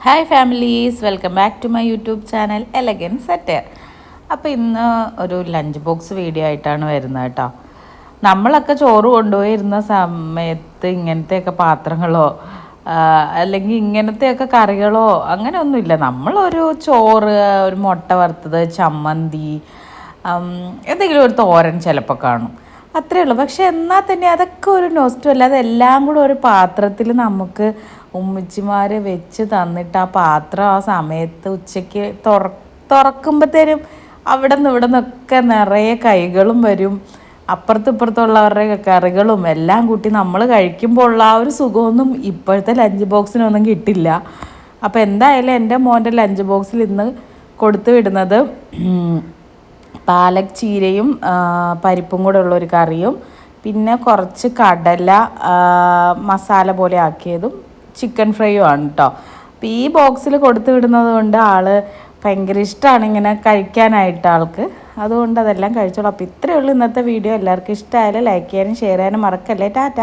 Hi families, welcome back to my YouTube channel elegance attire. അപ്പോൾ ഇന്ന് ഒരു lunch box video ആയിട്ടാണ് വരുന്നത് കേട്ടോ. നമ്മളൊക്കെ ചോറ് കൊണ്ടുപോയിരുന്ന സമയത്ത് ഇങ്ങനത്തെയൊക്കെ പാത്രങ്ങളോ അല്ലെങ്കിൽ ഇങ്ങനത്തെയൊക്കെ കറികളോ അങ്ങനെയൊന്നുമില്ല. നമ്മളൊരു ചോറ്, ഒരു മുട്ട വറുത്തത്, ചമ്മന്തി, എന്തെങ്കിലും ഒരു തോരൻ ചിലപ്പോൾ കാണും, അത്രയേ ഉള്ളൂ. പക്ഷെ എന്നാൽ തന്നെ അതൊക്കെ ഒരു നൊസ്റ്റു അല്ല. അതെല്ലാം കൂടെ ഒരു പാത്രത്തിൽ നമുക്ക് ഉമ്മച്ചിമാർ വെച്ച് തന്നിട്ട് ആ പാത്രം ആ സമയത്ത് ഉച്ചയ്ക്ക് തുറക്കുമ്പോഴത്തേനും അവിടെ നിന്ന് ഇവിടെ നിന്നൊക്കെ നിറയെ കൈകളും വരും. അപ്പുറത്തും ഇപ്പുറത്തുള്ളവരുടെ കറികളും എല്ലാം കൂട്ടി നമ്മൾ കഴിക്കുമ്പോൾ ഉള്ള ആ ഒരു സുഖമൊന്നും ഇപ്പോഴത്തെ ലഞ്ച് ബോക്സിനൊന്നും കിട്ടില്ല. അപ്പോൾ എന്തായാലും എൻ്റെ മോൻ്റെ ലഞ്ച് ബോക്സിൽ ഇന്ന് കൊടുത്തു വിടുന്നത് പാലക് ചീരയും പരിപ്പും കൂടെ ഉള്ളൊരു കറിയും, പിന്നെ കുറച്ച് കടല മസാല പോലെ ആക്കിയതും, ചിക്കൻ ഫ്രൈയും ആണ് കേട്ടോ. അപ്പോൾ ഈ ബോക്സിൽ കൊടുത്തു വിടുന്നത് കൊണ്ട് ആൾ ഭയങ്കര ഇഷ്ടമാണ് ഇങ്ങനെ കഴിക്കാനായിട്ട് ആൾക്ക്. അതുകൊണ്ട് അതെല്ലാം കഴിച്ചോളൂ. അപ്പോൾ ഇത്രയേ ഉള്ളൂ ഇന്നത്തെ വീഡിയോ. എല്ലാവർക്കും ഇഷ്ടമായാലും ലൈക്ക് ചെയ്യാനും ഷെയർ ചെയ്യാനും മറക്കല്ലേ. ടാറ്റ.